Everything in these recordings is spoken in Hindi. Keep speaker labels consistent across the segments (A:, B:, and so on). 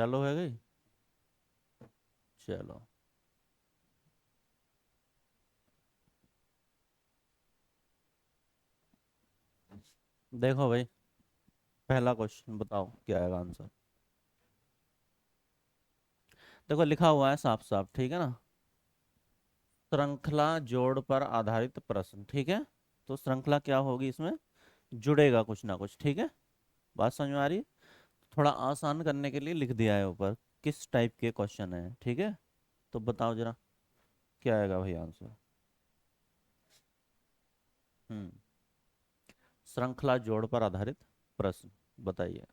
A: चालू हो गई। चलो देखो भाई, पहला क्वेश्चन बताओ क्या आएगा आंसर। देखो लिखा हुआ है साफ साफ, ठीक है ना। श्रृंखला जोड़ पर आधारित प्रश्न, ठीक है। तो श्रृंखला क्या होगी इसमें, जुड़ेगा कुछ ना कुछ, ठीक है। बात समझ में आ रही है। थोड़ा आसान करने के लिए लिख दिया है ऊपर किस टाइप के क्वेश्चन है, ठीक है। तो बताओ जरा क्या आएगा भाई आंसर। हम्म। श्रृंखला जोड़ पर आधारित प्रश्न, बताइए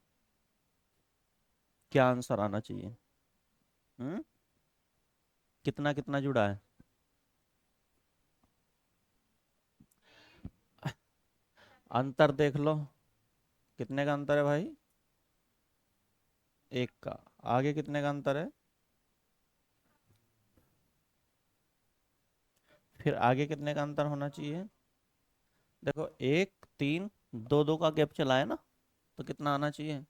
A: क्या आंसर आना चाहिए। हम्म। कितना कितना जुड़ा है। अंतर देख लो, कितने का अंतर है भाई। एक का। आगे कितने का अंतर है। फिर आगे कितने का अंतर होना चाहिए। देखो एक तीन, दो दो का गैप चला है ना, तो कितना आना चाहिए।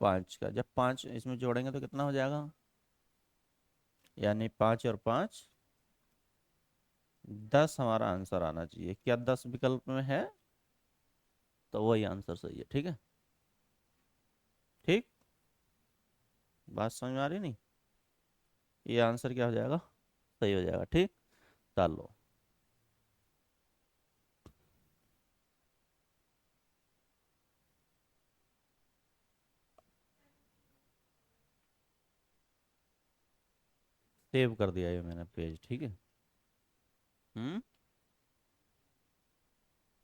A: पाँच का। जब पाँच इसमें जोड़ेंगे तो कितना हो जाएगा, यानी पाँच और पाँच, दस हमारा आंसर आना चाहिए। क्या दस विकल्प में है, तो वही आंसर सही है, ठीक है। ठीक। बात समझ में आ रही नहीं। ये आंसर क्या हो जाएगा, सही हो जाएगा, ठीक। चलो सेव कर दिया ये मैंने पेज, ठीक है। हम्म।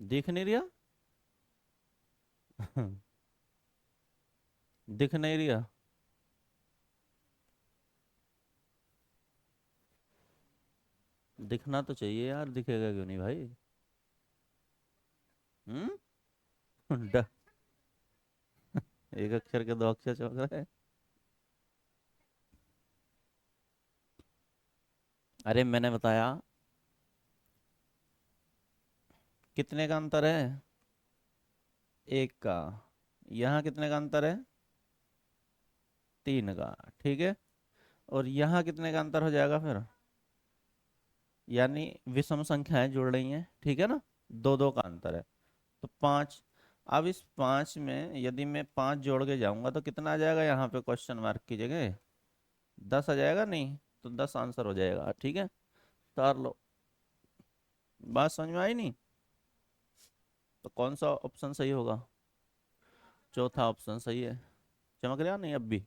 A: दिख नहीं रहा। दिख नहीं रहा। दिखना तो चाहिए यार, दिखेगा क्यों नहीं भाई। हम्म। ड- एक अक्षर के दो अक्षर चमक रहे हैं। अरे मैंने बताया कितने का अंतर है, एक का। यहाँ कितने का अंतर है, तीन का, ठीक है। और यहाँ कितने का अंतर हो जाएगा फिर, यानी विषम संख्याएं जुड़ रही हैं, ठीक है ना। दो दो का अंतर है, तो पाँच। अब इस पाँच में यदि मैं पाँच जोड़ के जाऊंगा तो कितना आ जाएगा यहाँ पे क्वेश्चन मार्क की जगह, दस आ जाएगा नहीं, तो दस आंसर हो जाएगा, ठीक है। तार लो। बात समझ में आई नहीं। तो कौन सा ऑप्शन सही होगा, चौथा ऑप्शन सही है। चमक रहा नहीं अब भी,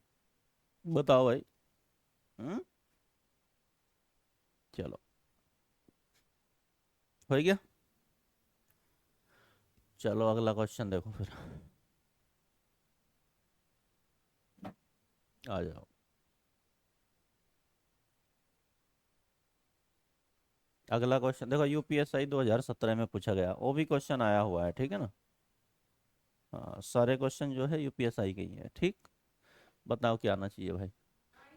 A: बताओ भाई। हम्म। चलो हो गया। चलो अगला क्वेश्चन देखो फिर, आ जाओ। अगला क्वेश्चन देखो, यूपीएसआई 2017 में पूछा गया, वो भी क्वेश्चन आया हुआ है, ठीक है ना। हाँ सारे क्वेश्चन जो है यूपीएसआई के ही है, ठीक। बताओ क्या आना चाहिए भाई।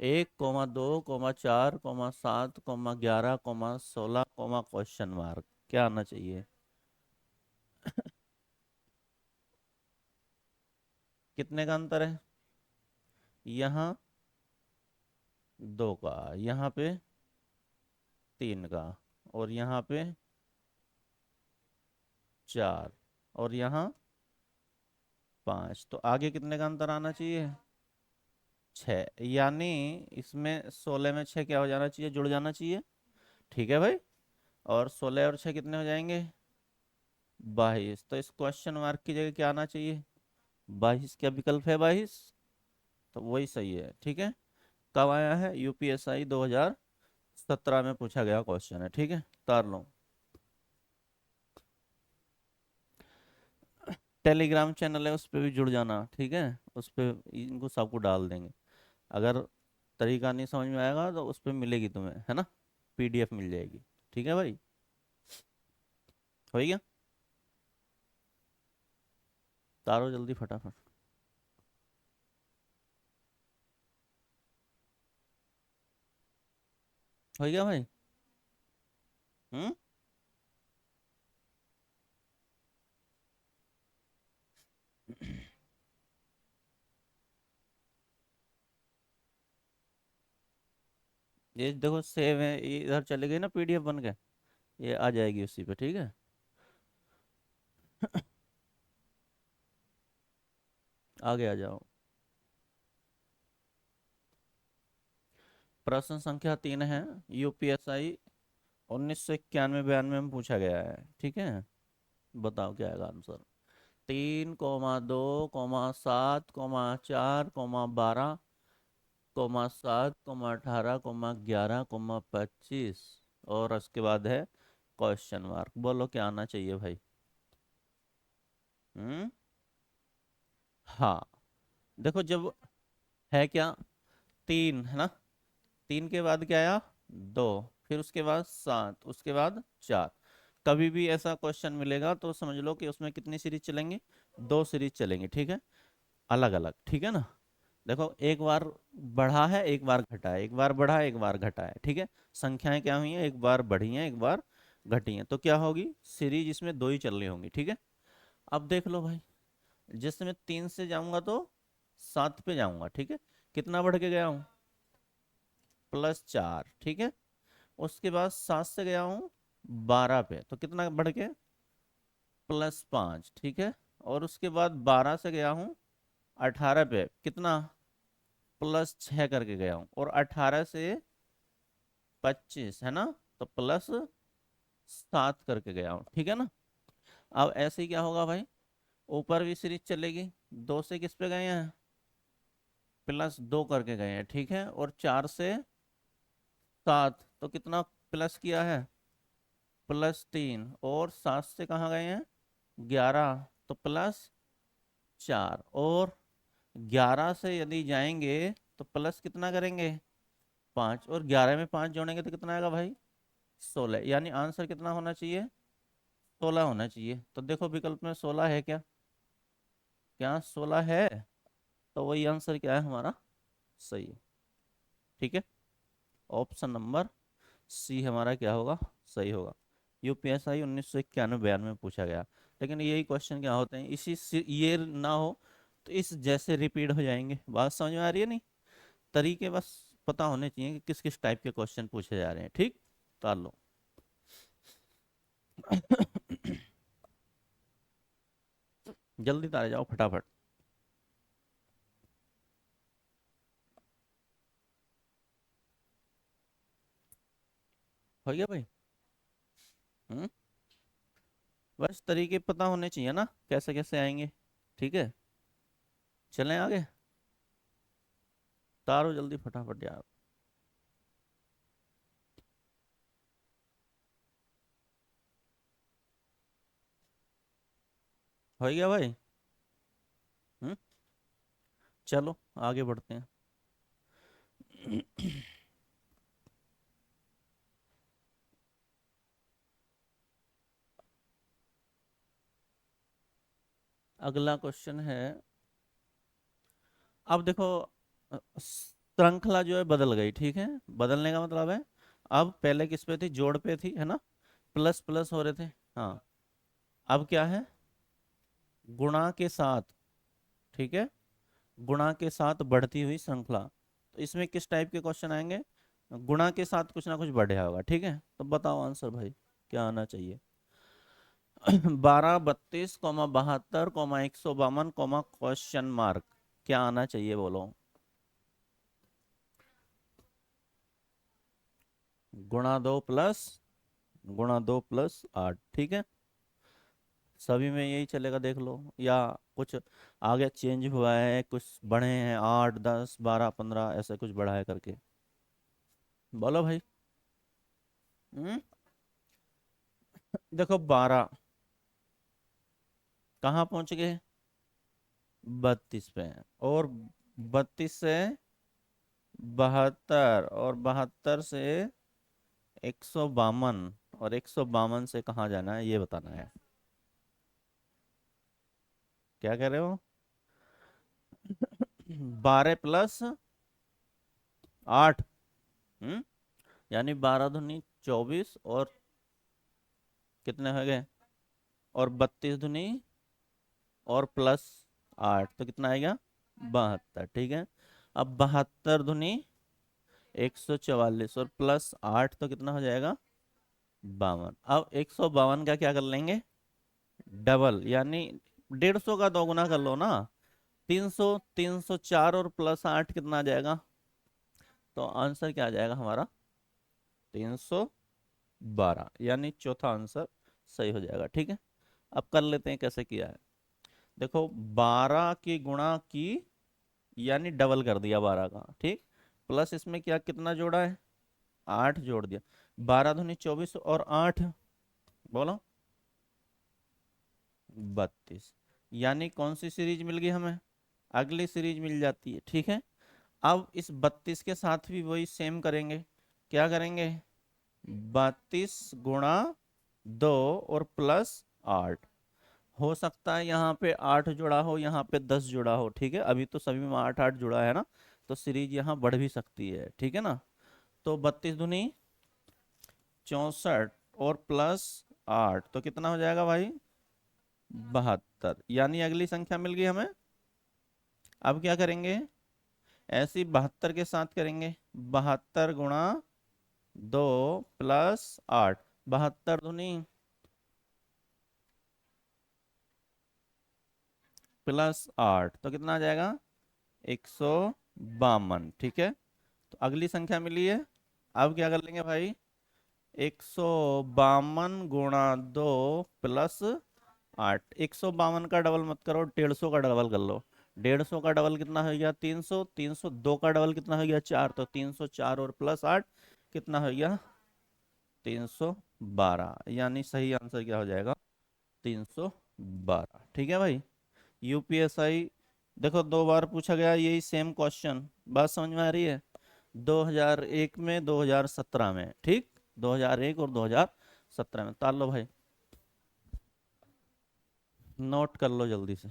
A: एक कोमा दो कोमा चार कोमा सात कोमा ग्यारह कोमा सोलह कोमा क्वेश्चन मार्क, क्या आना चाहिए। कितने का अंतर है, यहाँ दो का, यहाँ पे तीन का, और यहाँ पे चार, और यहाँ पाँच, तो आगे कितने का अंतर आना चाहिए, छः। यानी इसमें सोलह में छः क्या हो जाना चाहिए, जुड़ जाना चाहिए, ठीक है भाई। और सोलह और छः कितने हो जाएंगे, बाईस। तो इस क्वेश्चन मार्क की जगह क्या आना चाहिए, बाईस। क्या विकल्प है, बाईस। तो वही सही है, ठीक है। कब आया है, यूपीएसआई 2017 में पूछा गया क्वेश्चन है, ठीक है। तार लो। टेलीग्राम चैनल है, उस पर भी जुड़ जाना, ठीक है। उस पर इनको सबको डाल देंगे। अगर तरीका नहीं समझ में आएगा तो उस पर मिलेगी तुम्हें, है ना, पीडीएफ मिल जाएगी, ठीक है भाई। हो गया। तारो जल्दी फटाफट। हो गया भाई। हम्म। ये देखो सेव है, ये इधर चले गई ना पीडीएफ बन के, ये आ जाएगी उसी पे, ठीक है। आगे आ जाओ। प्रश्न संख्या 3 है, यूपीएसआई 1991-92 में पूछा गया है, ठीक है। बताओ क्या आएगा आंसर। 3,2,7,4,7,18,11,25 और उसके बाद है क्वेश्चन मार्क। बोलो क्या आना चाहिए भाई। हम्म। हाँ, देखो जब है क्या, 3 है ना, 3 के बाद क्या आया, 2, फिर उसके बाद 7, उसके बाद 4। कभी भी ऐसा क्वेश्चन मिलेगा तो समझ लो कि उसमें कितनी सीरीज चलेंगी, 2 सीरीज चलेंगी, ठीक है, अलग अलग, ठीक है ना। देखो एक बार बढ़ा है, एक बार घटा है, एक बार बढ़ा है, एक बार घटा है, ठीक है। संख्याएं क्या हुई हैं, एक बार बढ़ी हैं, एक बार घटी हैं, तो क्या होगी, सीरीज इसमें 2 ही चल रही होंगी, ठीक है। अब देख लो भाई, जैसे मैं 3 से जाऊंगा तो 7 पे जाऊंगा, ठीक है। कितना बढ़ के गया हूँ, +4, ठीक है। उसके बाद 7 से गया हूँ 12 पे, तो कितना बढ़ के, +5, ठीक है। और उसके बाद 12 से गया हूँ 18 पे, कितना, +6 करके गया हूँ। और 18 से 25 है ना, तो +7 करके गया हूँ, ठीक है ना। अब ऐसे ही क्या होगा भाई, ऊपर भी सीरीज चलेगी, 2 से किस पे गए हैं, +2 करके गए हैं, ठीक है। और 4 से 7, तो कितना प्लस किया है, +3। और 7 से कहाँ गए हैं, 11, तो +4। और 11 से यदि जाएंगे तो प्लस कितना करेंगे, 5। और 11 में 5 जोड़ेंगे तो कितना आएगा भाई, 16। यानी आंसर कितना होना चाहिए, 16 होना चाहिए। तो देखो विकल्प में 16 है क्या, क्या 16 है, तो वही आंसर क्या है हमारा, सही है, ठीक है। ऑप्शन नंबर सी हमारा क्या होगा, सही होगा। यूपीएसआई 1991-92 में पूछा गया। लेकिन यही क्वेश्चन क्या होते हैं, इसी ये ना हो तो इस जैसे रिपीट हो जाएंगे। बात समझ में आ रही है नहीं, तरीके बस पता होने चाहिए कि किस किस टाइप के क्वेश्चन पूछे जा रहे हैं, ठीक। तो लो। जल्दी तारे जाओ फटाफट। हो गया भाई। हम्म। बस तरीके पता होने चाहिए ना, कैसे कैसे आएंगे, ठीक है। चलें आगे, तारो जल्दी फटाफट यार। हो गया भाई। हम्म। चलो आगे बढ़ते हैं। अगला क्वेश्चन है, अब देखो, श्रृंखला जो है बदल गई, ठीक है। बदलने का मतलब है, अब पहले किस पे थी, जोड़ पे थी, है ना, प्लस प्लस हो रहे थे। हाँ, अब क्या है, गुणा के साथ, ठीक है, गुणा के साथ बढ़ती हुई श्रृंखला। तो इसमें किस टाइप के क्वेश्चन आएंगे, गुणा के साथ कुछ ना कुछ बढ़ा होगा, ठीक है। तो बताओ आंसर भाई क्या आना चाहिए। 12, 32, 72, 152, क्वेश्चन मार्क, क्या आना चाहिए बोलो। गुणा दो प्लस, गुणा 2 + 8, ठीक है। सभी में यही चलेगा, देख लो, या कुछ आगे चेंज हुआ है, कुछ बढ़े हैं, 8, 10, 12, 15 ऐसे कुछ बढ़ा है करके। बोलो भाई। हम्म। देखो 12 कहाँ पहुंच गए, 32 पे हैं। और 32 से 72, और 72 से 152, और 152 से कहाँ जाना है ये बताना है। क्या कह रहे हो, 12 + 8। हम्म। यानी 12 दूनी 24, और कितने हो गए, और 32 दूनी और +8, तो कितना आएगा, 72, ठीक है। अब 72 दूनी 144 और प्लस 8 तो कितना हो जाएगा? 52। अब 152 का क्या कर लेंगे? डबल, यानी 150 का दोगुना कर लो ना। 300, 304 और प्लस 8 कितना आ जाएगा? तो आंसर क्या आ जाएगा हमारा? 312, यानी चौथा आंसर सही हो जाएगा। ठीक है, अब कर लेते हैं कैसे किया है। देखो, 12 की गुणा की, यानी डबल कर दिया 12 का, ठीक। प्लस इसमें क्या कितना जोड़ा है? 8 जोड़ दिया। 12 दूनी 24 और 8, बोलो, 32। यानी कौन सी सीरीज मिल गई हमें? अगली सीरीज मिल जाती है। ठीक है, अब इस 32 के साथ भी वही सेम करेंगे। क्या करेंगे? 32 गुणा 2 और प्लस 8। हो सकता है यहाँ पे 8 जुड़ा हो, यहाँ पे 10 जुड़ा हो। ठीक है, अभी तो सभी में 8 8 जुड़ा है ना, तो सीरीज यहाँ बढ़ भी सकती है। ठीक है ना, तो 32 दूनी 64 और प्लस 8 तो कितना हो जाएगा भाई? 72, यानी अगली संख्या मिल गई हमें। अब क्या करेंगे? ऐसी 72 के साथ करेंगे। 72 गुणा 2 प्लस 8। 72 दूनी +8 तो कितना आ जाएगा? 152। ठीक है, तो अगली संख्या मिली है। अब क्या कर लेंगे भाई? 152 गुणा 2 +8। 152 का डबल मत करो, 150 का डबल कर लो। 150 का डबल कितना हो गया? 300। 302 का डबल कितना हो गया? 4। तो 304 और प्लस 8 कितना हो गया? 312, यानी सही आंसर क्या हो जाएगा? 312। ठीक है भाई, यूपीएसआई देखो 2 बार पूछा गया यही सेम क्वेश्चन। बात समझ में आ रही है? 2001 में, 2017 में, ठीक। 2001 और 2017 में ताल लो भाई, नोट कर लो जल्दी से।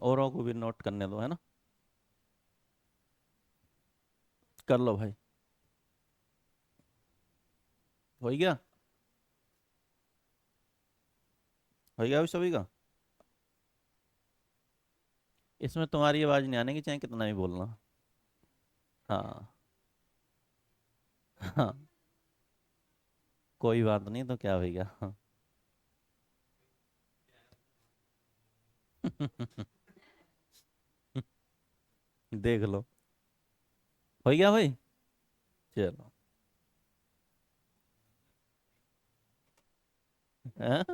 A: औरों को भी नोट करने दो, है ना। कर लो भाई, हो गया? हो गया अभी सभी का? इसमें तुम्हारी आवाज नहीं आने की, चाहे कितना भी बोलना। हाँ। हाँ, कोई बात नहीं, तो क्या होगा। हाँ। देख लो, हो गया भाई। चलो। हैं?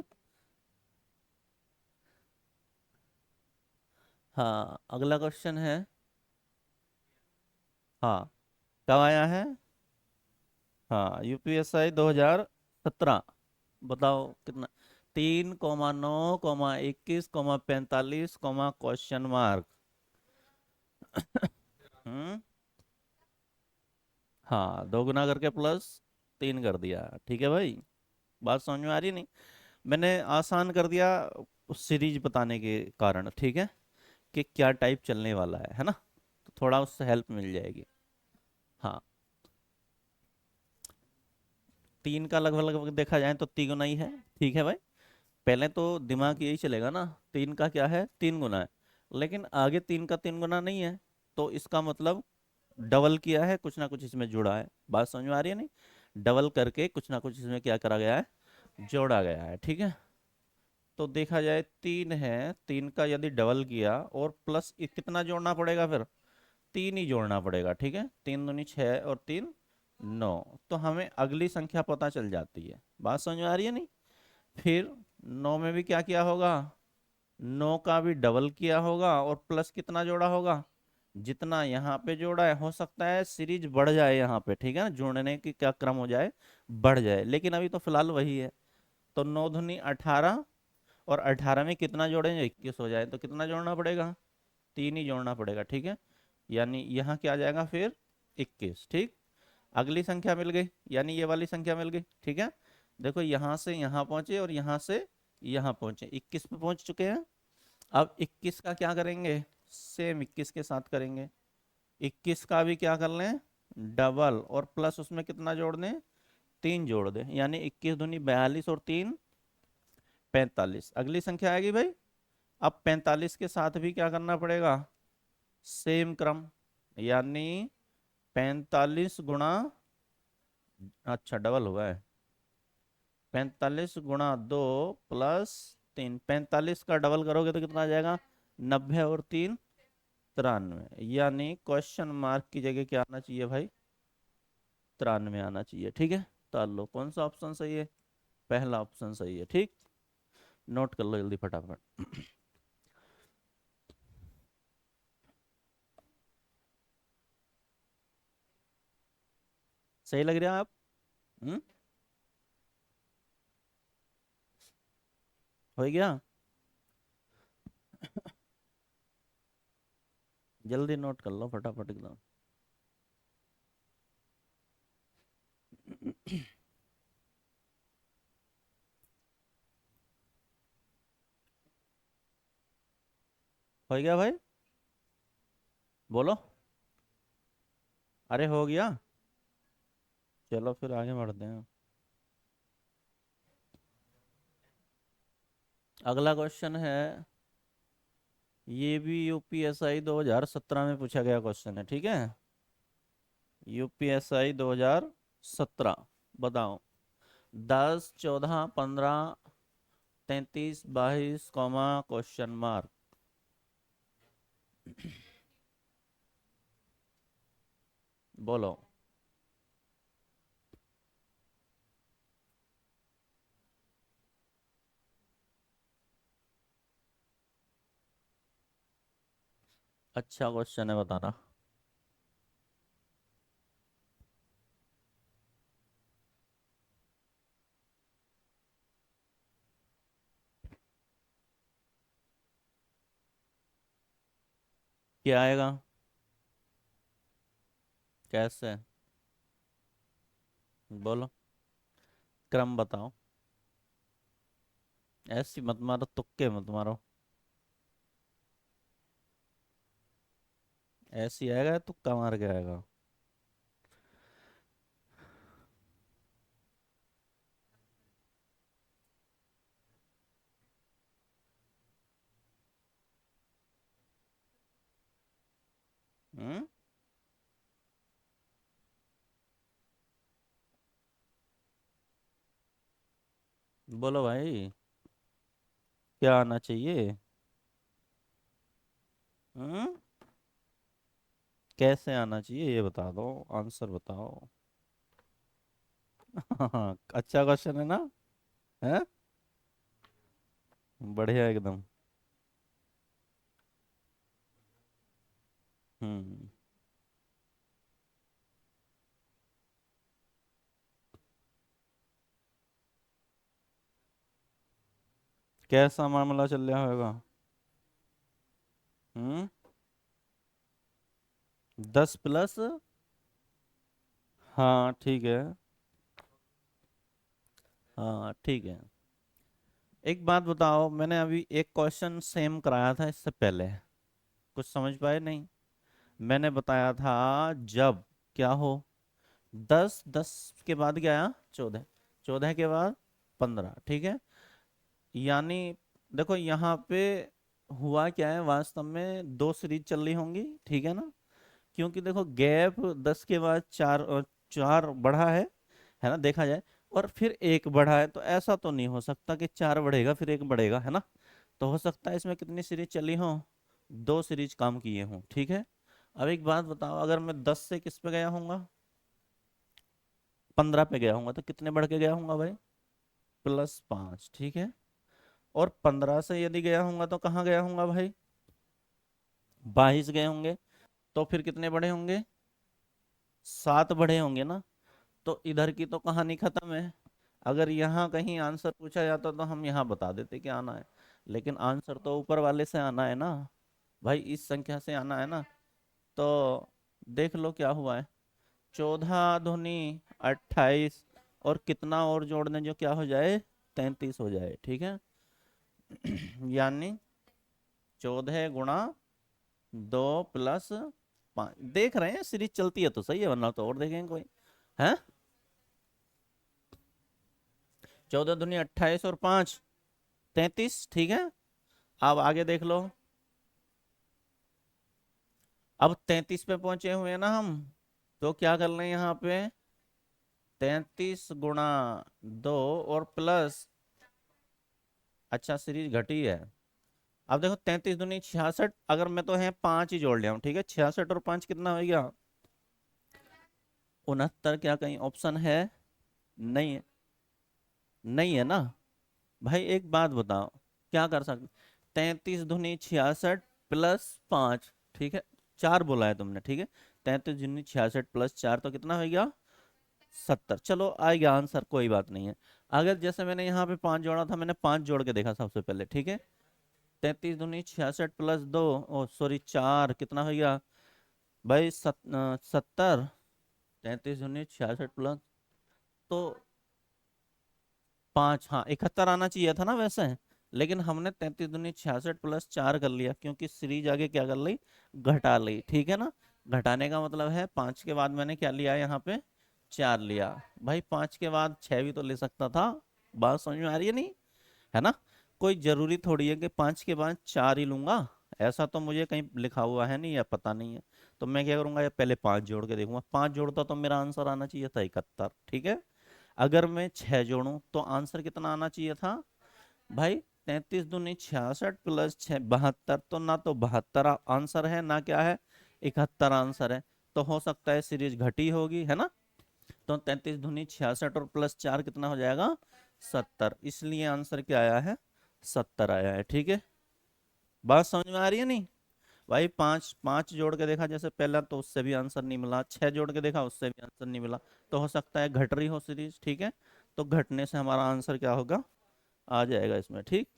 A: हाँ, अगला क्वेश्चन है। हाँ, कब आया है? हाँ, यूपीएसआई 2017। बताओ कितना? 3,9,21,45, क्वेश्चन मार्क। हम्म। हाँ, 2 गुना करके +3 कर दिया। ठीक है भाई, बात समझ में आ रही नहीं? मैंने आसान कर दिया उस सीरीज बताने के कारण, ठीक है, कि क्या टाइप चलने वाला है ना, तो थोड़ा उससे हेल्प मिल जाएगी। हाँ, 3 का लगभग लगभग देखा जाए तो 3 गुना ही है। ठीक है भाई, पहले तो दिमाग यही चलेगा ना, 3 का क्या है? 3 गुना है। लेकिन आगे 3 का 3 गुना नहीं है, तो इसका मतलब डबल किया है, कुछ ना कुछ इसमें जुड़ा है। बात समझ में आ रही है नहीं? डबल करके कुछ ना कुछ इसमें क्या करा गया है? जोड़ा गया है। ठीक है, तो देखा जाए 3 है, 3 का यदि डबल किया और प्लस कितना जोड़ना पड़ेगा फिर? 3 ही जोड़ना पड़ेगा। ठीक है, 3 दूनी 6 और 3 9, तो हमें अगली संख्या पता चल जाती है। बात समझ में आ रही है नहीं? फिर 9 में भी क्या किया होगा? 9 का भी डबल किया होगा और प्लस कितना जोड़ा होगा? जितना यहाँ पे जोड़ा है। हो सकता है सीरीज बढ़ जाए यहाँ पे, ठीक है ना, जोड़ने की क्या क्रम हो जाए, बढ़ जाए, लेकिन अभी तो फिलहाल वही है। तो 9 दूनी 18, और 18 में कितना जोड़ेंगे? 21 हो जाए, तो कितना जोड़ना पड़ेगा? 3 ही जोड़ना पड़ेगा। ठीक है, यानी यहाँ क्या आ जाएगा फिर? 21। ठीक, अगली संख्या मिल गई, यानी ये वाली संख्या मिल गई। ठीक है, देखो यहाँ से यहाँ पहुंचे और यहाँ से यहाँ पहुंचे, 21 पे पहुंच चुके हैं। अब 21 का क्या करेंगे? सेम 21 के साथ करेंगे। 21 का भी क्या कर लें? डबल, और प्लस उसमें कितना जोड़ दें? 3 जोड़ दें, यानी 21 दूनी 42 और 3 45। अगली संख्या आएगी भाई अब 45 के साथ भी क्या करना पड़ेगा, सेम क्रम, यानी 45 गुणा, अच्छा डबल हुआ है, 45 गुणा 2 + 3, 45 का डबल करोगे तो कितना आ जाएगा, 90 और 3 93, यानी क्वेश्चन मार्क की जगह क्या आना चाहिए भाई, 93 आना चाहिए। ठीक है, तो लो कौन सा ऑप्शन सही है, पहला ऑप्शन सही है। ठीक, नोट कर लो जल्दी फटाफट। सही लग रहा है आप? हम्म, हो गया, जल्दी नोट कर लो फटाफट एकदम। हो गया भाई, बोलो। अरे हो गया, चलो फिर आगे बढ़ते हैं। अगला क्वेश्चन है, ये भी यूपीएसआई 2017 में पूछा गया क्वेश्चन है। ठीक है, यूपीएसआई 2017, बताओ, 10 14 15 33 22 क्वेश्चन मार्क। बोलो। अच्छा क्वेश्चन है, बताना। क्या आएगा, कैसे, बोलो, क्रम बताओ, ऐसी मत मारो, तुक्के मत मारो, ऐसी आएगा तुक्का मार के आएगा। हम्म, बोलो भाई, क्या आना चाहिए। हम्म, कैसे आना चाहिए ये बता दो, आंसर बताओ। हाँ, अच्छा क्वेश्चन है ना, है, बढ़िया एकदम। हम्म, कैसा मामला चल रहा होगा। 10 प्लस, हाँ ठीक है, हाँ ठीक है। एक बात बताओ, मैंने अभी एक क्वेश्चन सेम कराया था इससे पहले, कुछ समझ पाए नहीं। मैंने बताया था, जब क्या हो, 10 10 के बाद क्या आया, 14, 14 के बाद 15, ठीक है, यानी देखो यहाँ पे हुआ क्या है, वास्तव में दो सीरीज चल रही होंगी, ठीक है ना, क्योंकि देखो गैप 10 के बाद चार बढ़ा है ना, देखा जाए, और फिर एक बढ़ा है, तो ऐसा तो नहीं हो सकता कि चार बढ़ेगा फिर एक बढ़ेगा, है ना। तो हो सकता है इसमें कितनी सीरीज चली हो, दो सीरीज काम किए हों, ठीक है। अब एक बात बताओ, अगर मैं 10 से किस पे गया हूँगा, 15 पे गया हूँगा, तो कितने बढ़ के गया हूँगा भाई, +5, ठीक है। और 15 से यदि गया हूँगा तो कहाँ गया हूँगा भाई, 22 गए होंगे, तो फिर कितने बढ़े होंगे, 7 बढ़े होंगे ना। तो इधर की तो कहानी खत्म है। अगर यहाँ कहीं आंसर पूछा जाता तो हम यहाँ बता देते कि आना है, लेकिन आंसर तो ऊपर वाले से आना है ना भाई, इस संख्या से आना है ना। तो देख लो क्या हुआ है, 14 दूनी 28, और कितना और जोड़ने जो क्या हो जाए, 33 हो जाए, ठीक है। यानी 14 गुणा 2 + 5, देख रहे हैं सीरीज चलती है तो सही है, वरना तो और देखेंगे कोई, है। 14 दूनी 28 और 5 33, ठीक है। अब आगे देख लो। अब 33 पे पहुंचे हुए हैं ना हम, तो क्या कर लें यहाँ पे, 33 × 2 और प्लस, अच्छा सीरीज घटी है। अब देखो 33 दूनी 66, अगर मैं तो है 5 ही जोड़ लिया हूँ, ठीक है, 66 और 5 कितना हो गया, 69। क्या कहीं ऑप्शन है? नहीं है, नहीं है ना। भाई एक बात बताओ, क्या कर सकते, 33 दूनी 66 +5, ठीक है, 4 बोला है तुमने, ठीक है, 33 दूनी 66 +4 तो कितना हो गया, 70। चलो आ गया आंसर, कोई बात नहीं है। अगर जैसे मैंने यहाँ पे 5 जोड़ा था, मैंने 5 जोड़ के देखा सबसे पहले, ठीक है, 33 दूनी 66 +2, ओ सॉरी 4 कितना हो गया भाई, 70। 33 दूनी 66 प्लस, तो 5, हाँ 71 आना चाहिए था ना वैसे, लेकिन हमने 33 दूनी 66 +4 कर लिया, क्योंकि सीरीज आगे क्या कर ली, घटा ली, ठीक है ना। घटाने का मतलब है 5 के बाद मैंने क्या लिया यहाँ पे, 4 लिया। भाई 5 के बाद 6 भी तो ले सकता था। बात समझ में आ रही है नहीं, है ना। कोई जरूरी थोड़ी है कि 5 के बाद 4 ही लूंगा, ऐसा तो मुझे कहीं लिखा हुआ है नहीं या पता नहीं है। तो मैं क्या करूंगा, या पहले 5 जोड़ के देखूंगा, 5 जोड़ता तो मेरा आंसर आना चाहिए था 71, ठीक है। अगर मैं 6 जोड़ूं तो आंसर कितना आना चाहिए था भाई, 33 दूनी 66 +6 72, तो ना तो 72 आंसर है, ना क्या है, 71 आंसर है। तो हो सकता है सीरीज घटी होगी, है ना। तो 33 दूनी 66 और +4 कितना हो जाएगा, 70, इसलिए आंसर क्या आया है, 70 आया है, ठीक है। बात समझ में आ रही है नहीं। भाई 5 5 जोड़ के देखा जैसे पहला, तो उससे भी आंसर नहीं मिला, 6 जोड़ के देखा उससे भी आंसर नहीं मिला, तो हो सकता है घट रही हो सीरीज, ठीक है। तो घटने से हमारा आंसर क्या होगा, आ जाएगा इसमें, ठीक।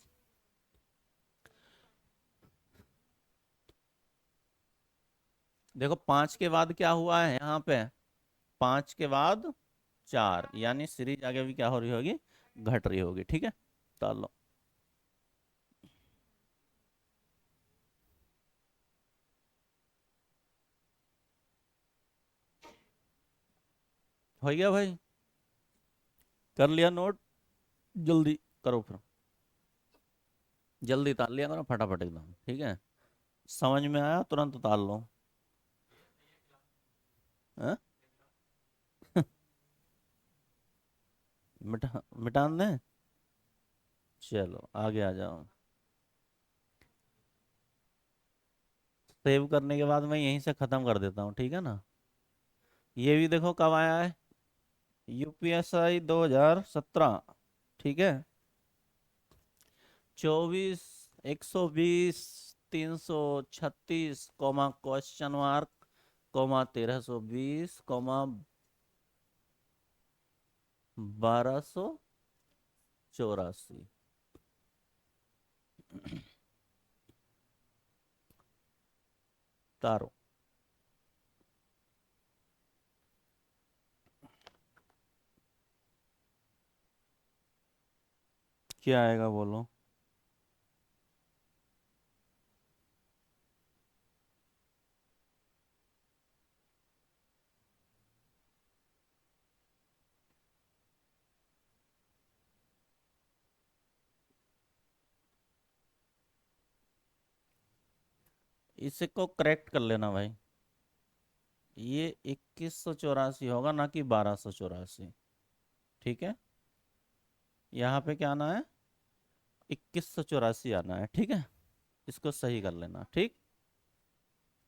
A: देखो 5 के बाद क्या हुआ है यहाँ पे, 5 के बाद 4, यानी सीरीज आगे भी क्या हो रही होगी, घट रही होगी, ठीक है। चलो, हो गया भाई, कर लिया नोट, जल्दी करो फिर, जल्दी उतार लिया करो फटाफट एकदम, ठीक है। समझ में आया तुरंत उतार लो। हाँ? मिटान दें, चलो आगे आ जाओ। सेव करने के बाद मैं यहीं से ख़त्म कर देता हूँ, ठीक है ना। ये भी देखो कब आया है, यूपीएसआई 2017, ठीक है, 24 120 336 क्वेश्चन मार्क, 1320 1284। तारो, क्या आएगा बोलो। इसको करेक्ट कर लेना भाई, ये 2184 होगा, ना कि 1284, ठीक है। यहाँ पे क्या आना है, 2184 आना है, ठीक है। इसको सही कर लेना, ठीक।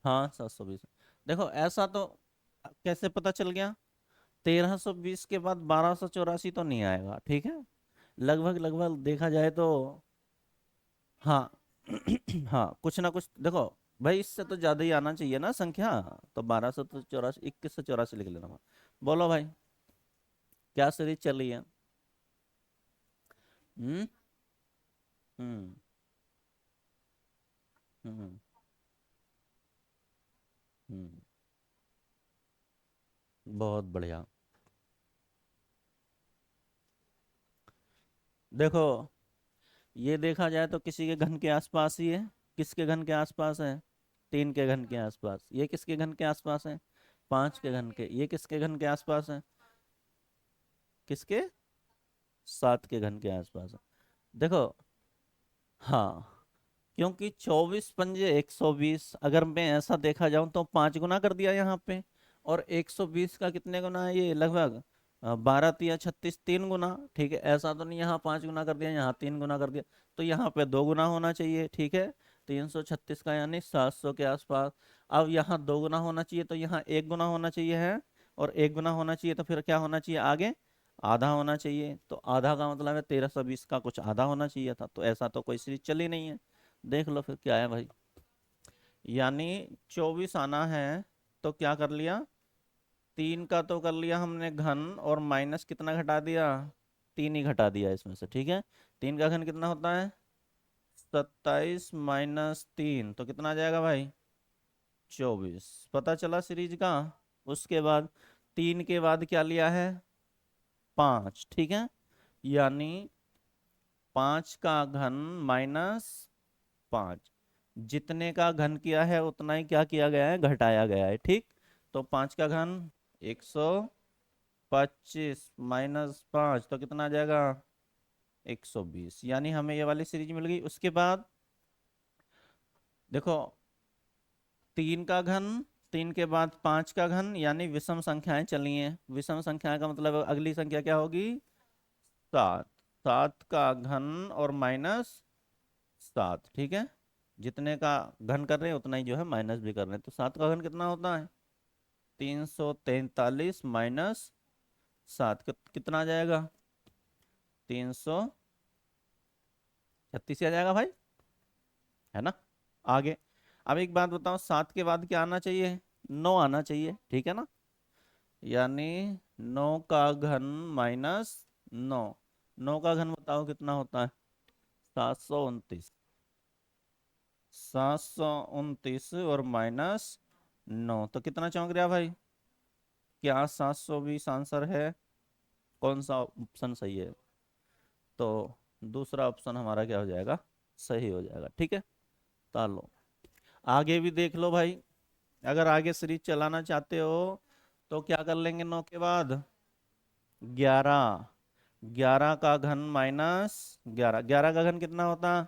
A: हाँ 720। देखो ऐसा तो कैसे पता चल गया, 1320 के बाद 1284 तो नहीं आएगा, ठीक है। लगभग लगभग देखा जाए तो, हाँ हाँ कुछ ना कुछ देखो, भाई इससे तो ज्यादा ही आना चाहिए ना संख्या, तो 1284, 2184 लिख लेना। बोलो भाई, क्या सीरीज चल रही है। हम्म हम्म हम्म हम्म। बहुत बढ़िया। देखो ये देखा जाए तो किसी के घन के आसपास ही है, किसके घन के आसपास है, 3 के घन के आसपास। ये किसके घन के आसपास है, 5 के घन के। ये किसके घन के आसपास है, किसके, 7 के घन के आसपास है। देखो, हाँ क्योंकि 24 पंजे 120, अगर मैं ऐसा देखा जाऊं तो 5 गुना कर दिया यहाँ पे। और 120 का कितने गुना है ये, लगभग 12 तिया 36, 3 गुना। ठीक है, ऐसा तो नहीं यहाँ 5 गुना कर दिया यहाँ 3 गुना कर दिया। तो यहाँ पे 2 गुना होना चाहिए। ठीक है, 336 का यानी 700 के आसपास। अब यहाँ 2 गुना होना चाहिए तो यहाँ 1 गुना होना चाहिए है। और 1 गुना होना चाहिए तो फिर क्या होना चाहिए आगे, आधा होना चाहिए। तो आधा का मतलब है 1320 का कुछ आधा होना चाहिए था। तो ऐसा तो कोई सीरीज चली नहीं है। देख लो फिर क्या है भाई। यानी 24 आना है तो क्या कर लिया, 3 का तो कर लिया हमने घन, और माइनस कितना घटा दिया, 3 ही घटा दिया इसमें से। ठीक है, 3 का घन कितना होता है, 27 - 3 तो कितना आ जाएगा भाई, 24। पता चला सीरीज का। उसके बाद 3 के बाद क्या लिया है, 5। ठीक है, यानी 5 का घन -5, जितने का घन किया है उतना ही क्या किया गया है, घटाया गया है। ठीक, तो 5 का घन 125 - 5 तो कितना आ जाएगा, 120। यानी हमें ये वाली सीरीज मिल गई। उसके बाद देखो, 3 का घन, 3 के बाद 5 का घन, यानी विषम संख्याएं चली हैं। विषम संख्या का मतलब अगली संख्या क्या होगी, 7। 7 का घन और -7। ठीक है, जितने का घन कर रहे हैं उतना ही जो है माइनस भी कर रहे हैं। तो 7 का घन कितना होता है, 343 - 7 कितना आ जाएगा, 336 आ जाएगा भाई, है ना। आगे, अब एक बात बताओ, 7 के बाद क्या आना चाहिए, 9 आना चाहिए। ठीक है ना, यानी 9 का घन -9। 9 का घन बताओ कितना होता है, 729। 729 और -9 तो कितना चौंक रहा भाई, क्या 720 आंसर है, कौन सा ऑप्शन सही है। तो दूसरा ऑप्शन हमारा क्या हो जाएगा, सही हो जाएगा। ठीक है, तो लो आगे भी देख लो भाई। अगर आगे सीरीज चलाना चाहते हो तो क्या कर लेंगे, 9 के बाद 11। 11 का घन -11, 11 का घन कितना होता,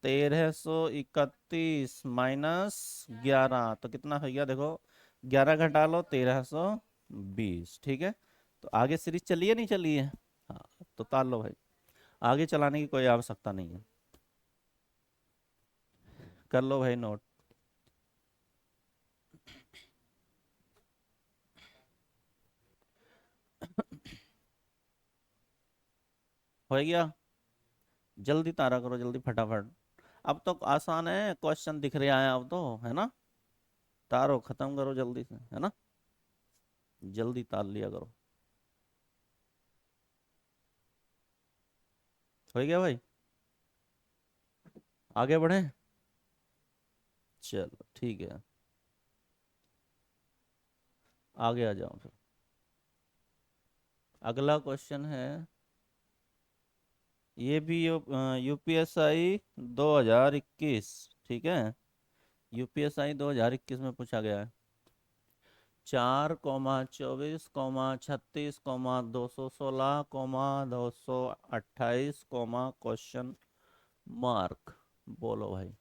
A: 1331 -11 तो कितना हो गया, देखो 11 घटा लो 1320। ठीक है, तो आगे सीरीज चली है नहीं चली है, हाँ। तो ताल लो भाई, आगे चलाने की कोई आवश्यकता नहीं है। कर लो भाई नोट। हो गया, जल्दी तारा करो जल्दी फटाफट। अब तो आसान है, क्वेश्चन दिख रहा है अब तो, है ना। तारो, खत्म करो जल्दी से, है ना, जल्दी तार लिया करो। हो गया भाई, आगे बढ़े, चलो ठीक है, आगे आ जाओ फिर। अगला क्वेश्चन है, ये भी यूपीएसआई 2021। ठीक है, यूपीएसआई 2021 में पूछा गया है। 4, 24, 36, 216, क्वेश्चन मार्क, बोलो भाई।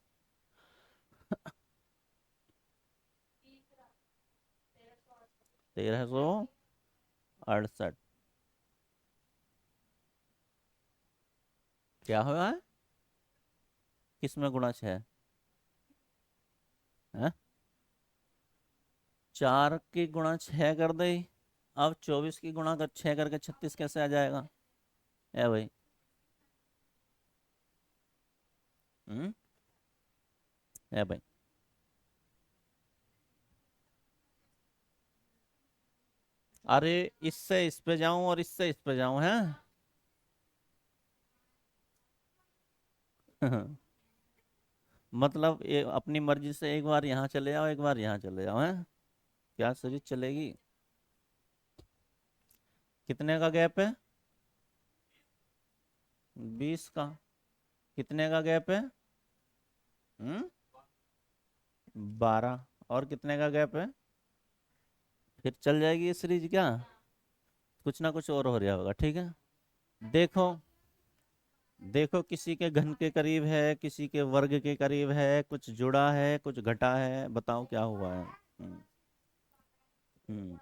A: 1368, क्या हुआ है, किस में गुणा 6 है, 4 की गुणा 6 कर दे। अब 24 की गुणा 6 करके 36 कैसे आ जाएगा, है भाई। हम्म, है भाई। अरे, इससे इस पे जाऊं और इससे इस पे जाऊं, है मतलब ये अपनी मर्जी से एक बार यहाँ चले जाओ एक बार यहाँ चले जाओ, है क्या सीरीज चलेगी। कितने का गैप है, 20 का। कितने का गैप है, 12। और कितने का गैप है, फिर चल जाएगी ये सीरीज क्या, कुछ ना कुछ और हो रहा होगा। ठीक है, देखो देखो किसी के घन के करीब है, किसी के वर्ग के करीब है, कुछ जुड़ा है कुछ घटा है, बताओ क्या हुआ है। हम्म।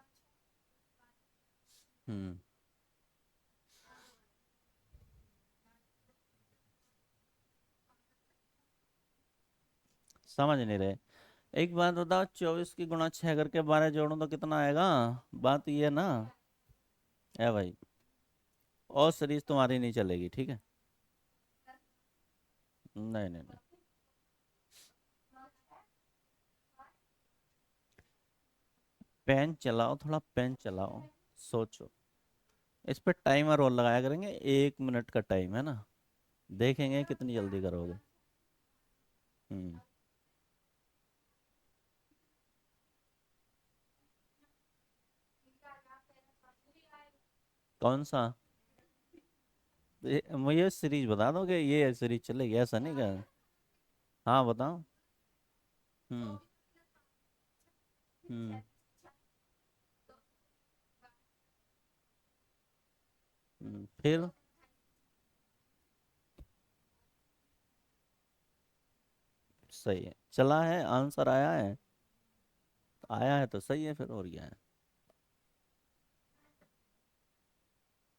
A: हम्म। समझ नहीं रहे। एक बात बताओ, 24 की गुणा 6 करके 12 जोड़ो तो कितना आएगा। बात ये ना है भाई। और सीरीज तुम्हारी नहीं चलेगी, ठीक है। नहीं नहीं नहीं। पेन चलाओ, थोड़ा पेन चलाओ। सोचो। इस पे टाइमर और लगाया करेंगे, 1 मिनट का टाइम है ना। देखेंगे कितनी जल्दी करोगे। हम्म। कौन सा। मुझे सीरीज बता दो कि ये सीरीज चलेगी, ऐसा नहीं क्या। हाँ बताओ। हम्म। हम्म। फिर सही है, चला है, आंसर आया है। आया है तो सही है फिर, और क्या है।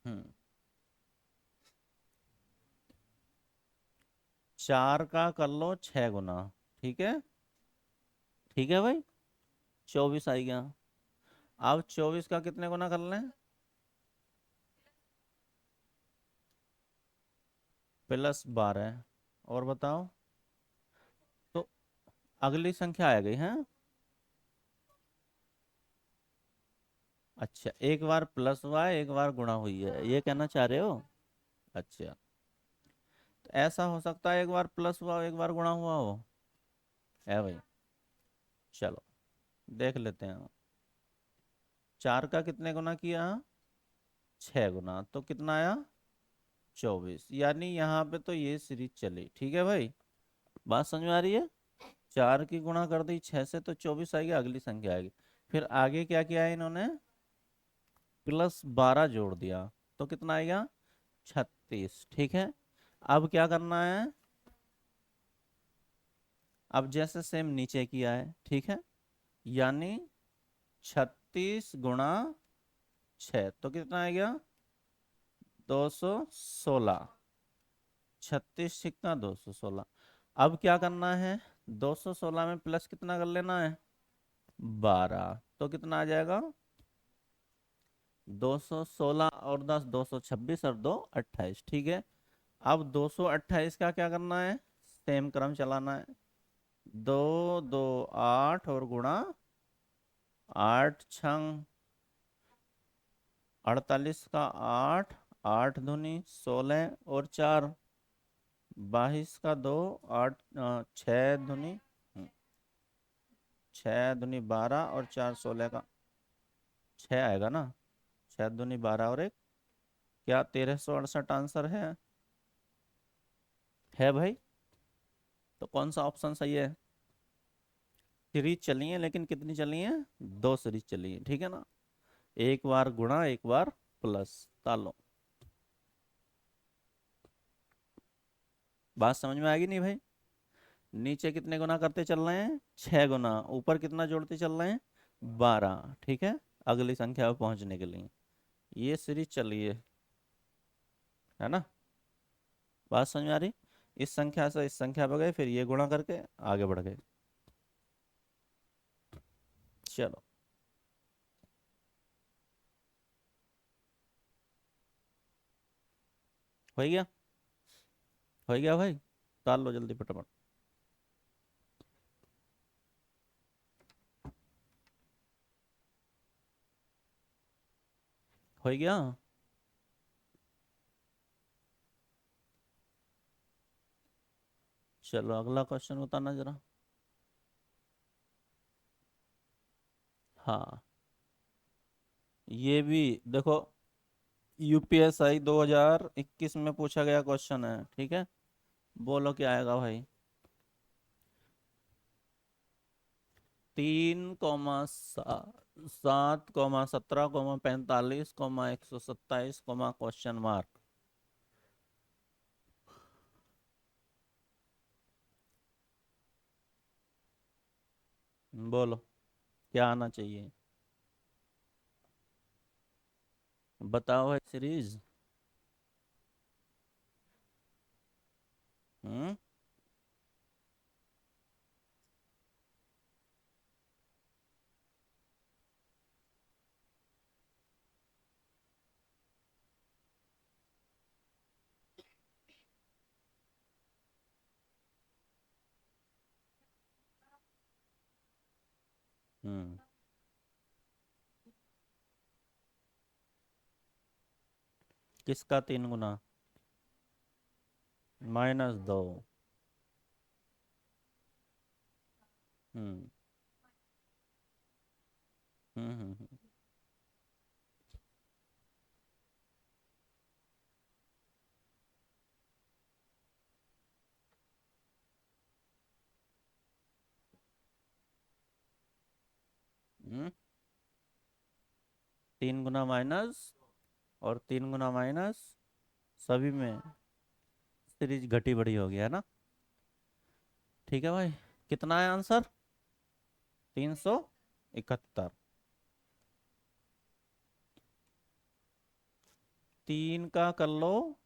A: हम्म। 4 का कर लो 6 गुना। ठीक है। ठीक है भाई। 24 आई गया। अब 24 का कितने गुना कर लें। +12। और बताओ। तो अगली संख्या आ गई है। अच्छा, एक बार प्लस हुआ है, एक बार गुणा हुई है, ये कहना चाह रहे हो। अच्छा। तो ऐसा हो सकता है एक बार प्लस हुआ हो एक बार गुणा हुआ हो। है भाई। चलो देख लेते हैं। 4 का कितने गुना किया। 6 गुना, तो कितना आया। 24, यानी यहाँ पे तो ये सीरीज चली, ठीक है भाई। बात समझ में आ रही है। 4 की गुणा कर दी 6 से तो 24 आएगी, अगली संख्या आएगी। फिर आगे क्या किया है इन्होंने, +12 जोड़ दिया। तो कितना आएगा। 36, ठीक है। अब क्या करना है। अब जैसे सेम नीचे किया है, ठीक है। यानी 36 गुणा 6 तो कितना आ गया। 216। 36 छिकना 216। अब क्या करना है। 216 में प्लस कितना कर लेना है। 12, तो कितना आ जाएगा। 216 और 10, 226 और 2 28, ठीक है। अब 228 का क्या करना है। सेम क्रम चलाना है। 2 2 8 और गुणा 8 छंग 48 का 8, 8 दूनी 16 और 4 22 का 2, 8 6 दूनी 6 दूनी 12 और 4 16 का 6 आएगा ना। 6 दूनी 12 और एक, क्या 1368 आंसर है भाई। तो कौन सा ऑप्शन सही है। सीरीज चली है, लेकिन कितनी चली है। 2 सीरीज चली है, ठीक है ना। एक बार गुणा एक बार प्लस। तालो। बात समझ में आएगी नहीं भाई। नीचे कितने गुना करते चल रहे हैं, 6 गुना, ऊपर कितना जोड़ते चल रहे हैं, 12, ठीक है। अगली संख्या पर पहुंचने के लिए ये सीरीज चली है ना। बात समझ में आ रही। इस संख्या से इस संख्या पर गए, फिर ये गुणा करके आगे बढ़ गए। चलो। हो गया। हो गया भाई। ताल लो जल्दी फटाफट। हो गया। चलो अगला क्वेश्चन बताना जरा। हाँ। ये भी देखो, यूपीएसआई 2021 में पूछा गया क्वेश्चन है, ठीक है। बोलो क्या आएगा भाई। 3,7,17,45,127 क्वेश्चन मार्क। बोलो क्या आना चाहिए। बताओ है सीरीज। हम्म। हम्म। किसका 3 गुना? -2। हम्म। हम्म। हम्म। 3 गुना माइनस और 3 गुना माइनस, सभी में सीरीज घटी बढ़ी हो गया है ना। ठीक है भाई। कितना है आंसर? 371। 3 का कर लो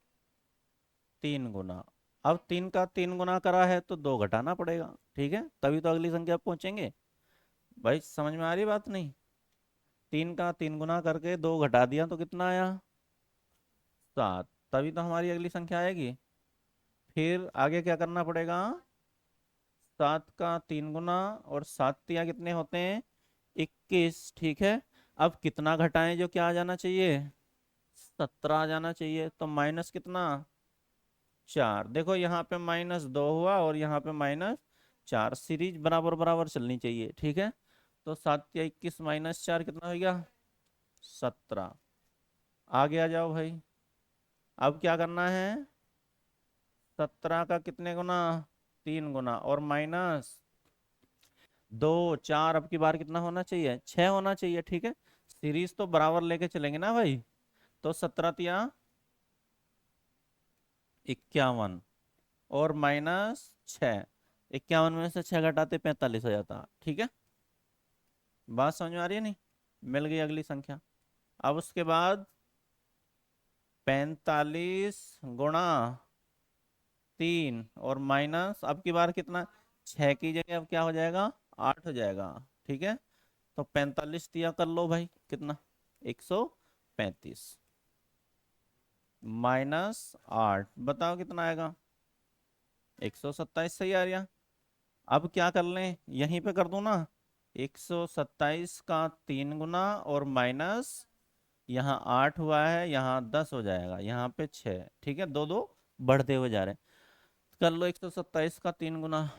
A: 3 गुना। अब 3 का 3 गुना करा है तो 2 घटाना पड़ेगा। ठीक है, तभी तो अगली संख्या पे पहुंचेंगे। भाई समझ में आ रही बात नहीं? 3 का 3 गुना करके 2 घटा दिया तो कितना आया? 7। तभी तो हमारी अगली संख्या आएगी। फिर आगे क्या करना पड़ेगा? 7 का 3 गुना, और 7 तिया कितने होते हैं? 21। ठीक है। अब कितना घटाएं जो क्या आ जाना चाहिए? 17 आ जाना चाहिए। तो माइनस कितना? 4। देखो यहाँ पे -2 हुआ और यहाँ पे -4। सीरीज बराबर बराबर चलनी चाहिए। ठीक है। तो 7 या 21 -4 कितना हो गया? 17। आगे आ जाओ भाई। अब क्या करना है? 17 का कितने गुना? 3 गुना, और -2 4। अब की बार कितना होना चाहिए? 6 होना चाहिए। ठीक है। सीरीज तो बराबर लेके चलेंगे ना भाई। तो 17 तिया 51, और -6। 51 में से 6 घटाते 45 हो जाता। ठीक है। बात समझ में आ रही है नहीं? मिल गई अगली संख्या। अब उसके बाद 45 गुणा 3, और माइनस अब की बार कितना? 6 की जगह अब क्या हो जाएगा? 8 हो जाएगा। ठीक है। तो 45 तिया कर लो भाई, कितना? 135। -8 बताओ कितना आएगा? 127। सही आ रहा। अब क्या कर लें, यहीं पे कर दूं ना। 127 का 3 गुना, और माइनस यहाँ 8 हुआ है, यहाँ 10 हो जाएगा, यहाँ पे 6। ठीक है, दो दो बढ़ते हुए जा रहे हैं। कर लो 127 का 3 गुना।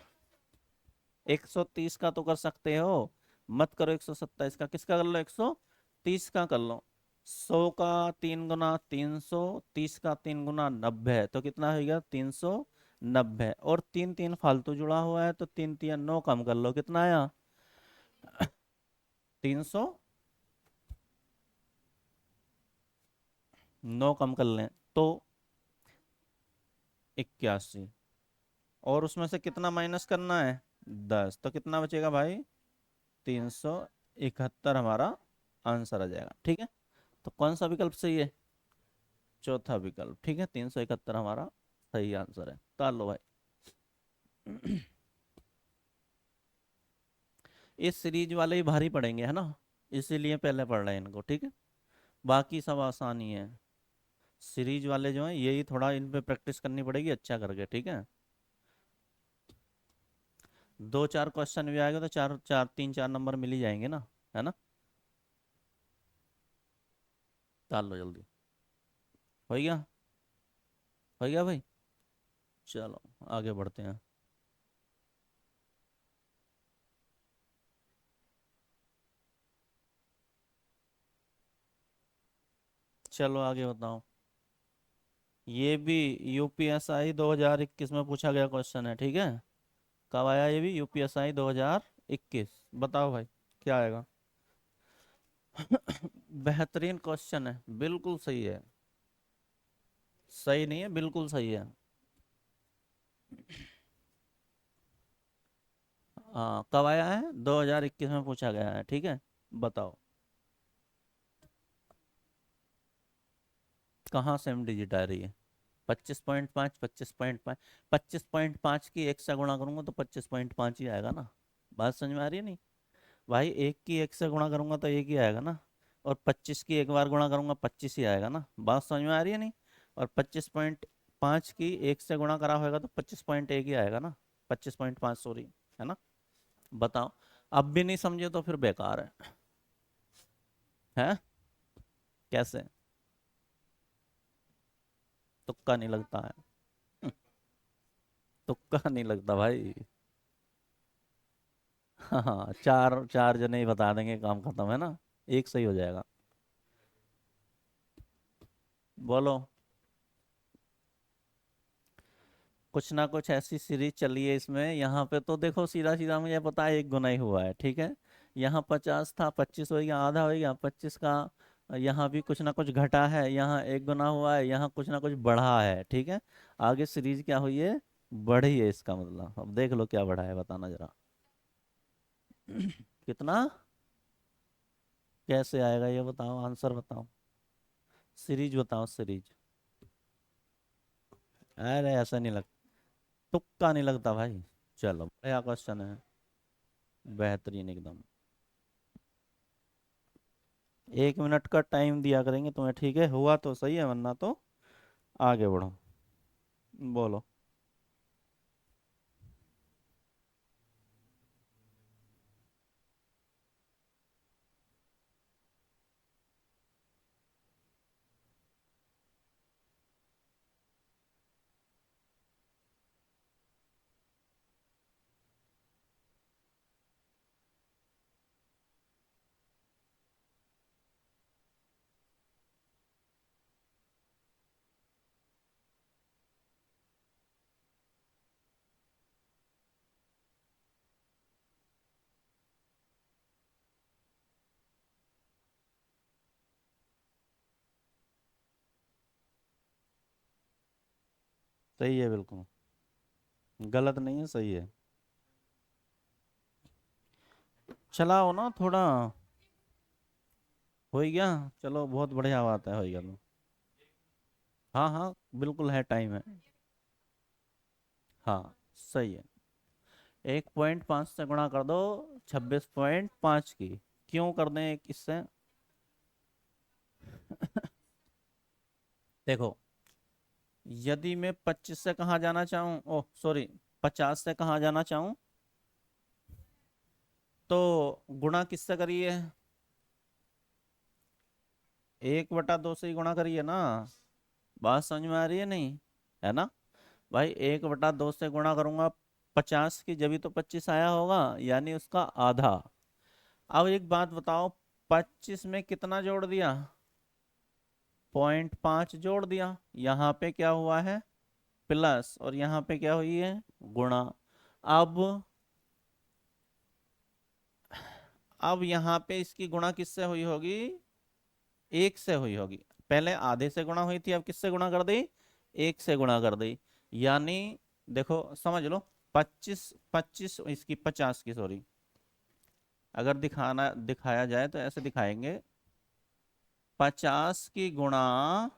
A: 130 का तो कर सकते हो। मत करो 127 का। किसका कर लो? 130 का कर लो। 100 का 3 गुना 300। 30 का 3 गुना 90। तो कितना हो गया? 390। और 3 3 फालतू जुड़ा हुआ है, तो 3 3 9 कम कर लो, कितना आया? 309 कम कर लें तो 81। और उसमें से कितना माइनस करना है? 10। तो कितना बचेगा भाई? 371 हमारा आंसर आ जाएगा। ठीक है। तो कौन सा विकल्प सही है? चौथा विकल्प। ठीक है, 371 हमारा सही आंसर है। तार लो भाई। इस सीरीज वाले ही भारी पड़ेंगे है ना, इसीलिए पहले पढ़ रहे हैं इनको। ठीक है। बाकी सब आसानी है। सीरीज वाले जो हैं यही थोड़ा इन पे प्रैक्टिस करनी पड़ेगी अच्छा करके। ठीक है। 2 4 क्वेश्चन भी आएगा तो चार चार 3 4 नंबर मिल ही जाएंगे ना, है ना। तार लो जल्दी। हो गया? हो गया भाई। चलो आगे बढ़ते हैं। चलो आगे बताओ। ये भी यूपीएसआई 2021 में पूछा गया क्वेश्चन है। ठीक है। कब आया ये भी? यूपीएसआई 2021। बताओ भाई क्या आएगा। बेहतरीन क्वेश्चन है, बिल्कुल सही है। सही नहीं है, बिल्कुल सही है। कब आया है? 2021 में पूछा गया है, ठीक है। बताओ कहाँ सेम डिजिट आ रही है? 25.5, 25.5। 25.5 की एक से गुणा करूंगा तो 25.5 ही आएगा ना। बात समझ में आ रही है नहीं? भाई एक की एक से गुणा करूंगा तो एक ही आएगा ना। और 25 की एक बार गुणा करूंगा 25 ही आएगा ना। बात समझ में आ रही है नहीं? और 25.5 की एक से गुणा करा होगा तो 25.1 ही आएगा ना। 25.5, सॉरी। है ना? बताओ। अब भी नहीं समझे तो फिर बेकार है। कैसे? तुक्का नहीं लगता है। तुक्का नहीं लगता भाई। हाँ, चार चार जने ही बता देंगे, काम खत्म, है ना। एक सही हो जाएगा। बोलो। कुछ ना कुछ ऐसी सीरीज चली है इसमें, यहाँ पे तो देखो सीधा सीधा मुझे पता है एक गुना ही हुआ है, ठीक है। यहाँ 50 था, 25 हो गया, आधा हो गया 25 का। यहाँ भी कुछ ना कुछ घटा है, यहाँ एक गुना हुआ है, यहाँ कुछ ना कुछ बढ़ा है, ठीक है। आगे सीरीज क्या हुई है? बढ़ी है, इसका मतलब अब देख लो क्या बढ़ा है, बताना जरा। कितना? कैसे आएगा ये बताओ, आंसर बताओ। सीरीज बताओ, सीरीज। अरे ऐसा नहीं लगता। तुक्का नहीं लगता भाई। चलो, बढ़िया क्वेश्चन है। बेहतरीन एकदम। 1 मिनट का टाइम दिया करेंगे तुम्हें, ठीक है? हुआ तो सही है, वरना तो आगे बढ़ो। बोलो। सही है बिल्कुल। गलत नहीं है, सही है। चलाओ ना थोड़ा। हो ही गया। चलो, बहुत बढ़िया बात है, हो गया तो। हाँ हाँ, बिल्कुल है, टाइम है। हाँ, सही है। 1.5 से गुणा कर दो 26.5 की। क्यों कर दें एक इससे? देखो, यदि मैं 25 से कहाँ जाना चाहूँ, ओह सॉरी, 50 से कहाँ जाना चाहूँ, तो गुणा किससे करिए? 1/2 से ही गुणा करिए ना। बात समझ में आ रही है नहीं? है ना? भाई 1/2 से गुणा करूंगा 50 की, जब भी तो 25 आया होगा, यानी उसका आधा। अब एक बात बताओ, 25 में कितना जोड़ दिया? 0.5 जोड़ दिया। यहाँ पे क्या हुआ है? प्लस, और यहाँ पे क्या हुई है? गुणा। अब यहाँ पे इसकी गुणा किससे हुई होगी? एक से हुई होगी। पहले आधे से गुणा हुई थी, अब किससे गुणा कर दी? एक से गुणा कर दी। यानी देखो, समझ लो। 25, 25 इसकी 50 की, सॉरी। अगर दिखाया जाए तो ऐसे दिखाएंगे। 50 की गुणा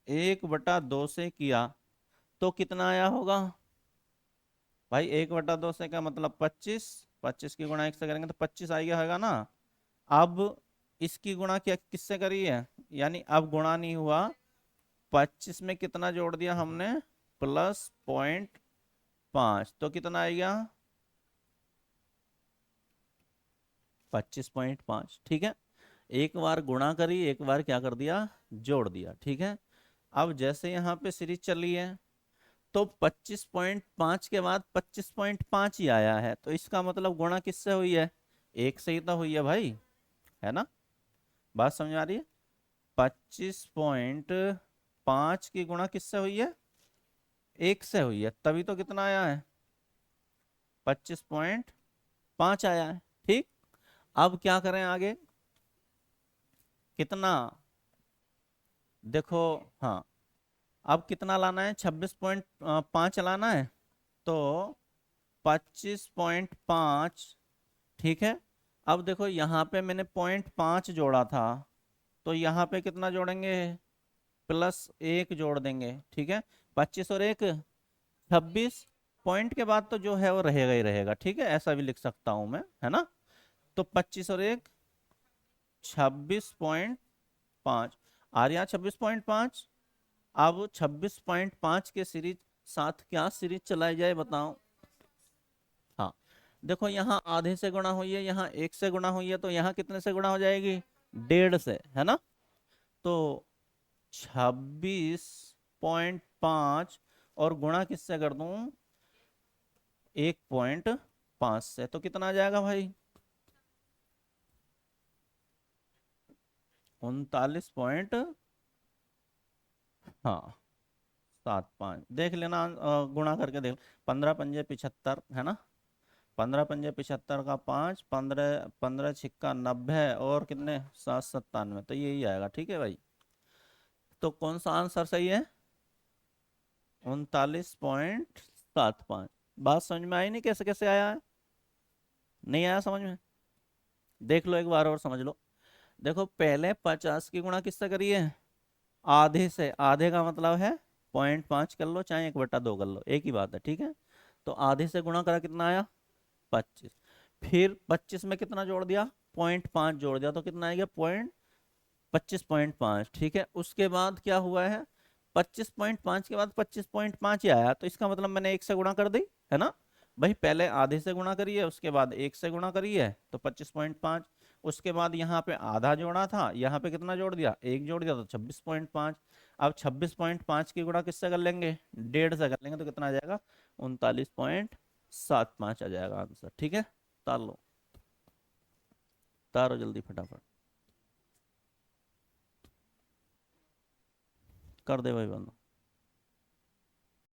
A: 1/2 से किया तो कितना आया होगा? भाई 1/2 से का मतलब 25। 25 की गुणा एक से करेंगे तो 25 आ गया होगा ना। अब इसकी गुणा क्या किससे करी है? यानी अब गुणा नहीं हुआ। 25 में कितना जोड़ दिया हमने? +0.5, तो कितना आएगा? 25.5, ठीक है। एक बार गुणा करी, एक बार क्या कर दिया? जोड़ दिया, ठीक है। अब जैसे यहाँ पे सीरीज चली है, तो 25.5 के बाद 25.5 ही आया है, तो इसका मतलब गुणा किससे हुई है? एक से ही तो हुई है भाई। है ना? बात समझ में आ रही है? 25.5 की गुणा किससे हुई है? एक से हुई है, तभी तो कितना आया है? 25.5 आया है, ठीक। अब क्या करें आगे? कितना? देखो, हाँ, अब कितना लाना है? 26.5 लाना है। तो 25.5। ठीक है, अब देखो यहाँ पे मैंने 0.5 जोड़ा था, तो यहाँ पे कितना जोड़ेंगे, +1 जोड़ देंगे। ठीक है, 25 और 1 26। पॉइंट के बाद तो जो है वो रहेगा ही रहेगा। ठीक है, ऐसा भी लिख सकता हूं मैं, है ना। तो 25 और 1 26.5 आ रहा, 26.5। अब 26.5 के सीरीज साथ क्या सीरीज चलाई जाए बताओ। हाँ, देखो यहाँ आधे से गुणा हुई है, यहाँ 1 से गुणा हुई है, तो यहाँ कितने से गुणा हो जाएगी, 1.5 से, है ना। तो 26.5 और गुणा किससे कर दूं, 1.5 से, तो कितना आ जाएगा भाई, 39 हाँ 75। देख लेना, गुणा करके देख, 15×5 = 75, है ना। 15×5 = 5, 15 15 × 6 = 90, और कितने 7 97, तो यही आएगा। ठीक है भाई, तो कौन सा आंसर सही है, 39.75। बात समझ में आई नहीं, कैसे कैसे आया है, नहीं आया समझ में, देख लो एक बार और समझ लो। देखो पहले 50 की गुणा किससे करिए, आधे से, आधे का मतलब है 0.5 कर लो, चाहे 1/2 कर लो, एक ही बात है। ठीक है, तो आधे से गुणा करा, कितना आया, 25। फिर 25 में कितना जोड़ दिया, 0.5 जोड़ दिया, तो कितना आएगा, 25.5। ठीक है, उसके बाद क्या हुआ है, 25.5 के बाद 25.5 ही आया, तो इसका मतलब मैंने 1 से गुणा कर दी, है ना। भाई पहले आधे से गुणा करिए, उसके बाद 1 से गुणा करिए, तो 25.5। उसके बाद यहाँ पे आधा जोड़ा था, यहाँ पे कितना जोड़ दिया, 1 जोड़ दिया, तो 26.5। अब 26.5 की गुणा किससे कर लेंगे, 1.5 से कर लेंगे, तो कितना आ जाएगा, 39.75 आ जाएगा आंसर। ठीक है, तार लो, तारो जल्दी फटाफट, कर दे भाई बंद।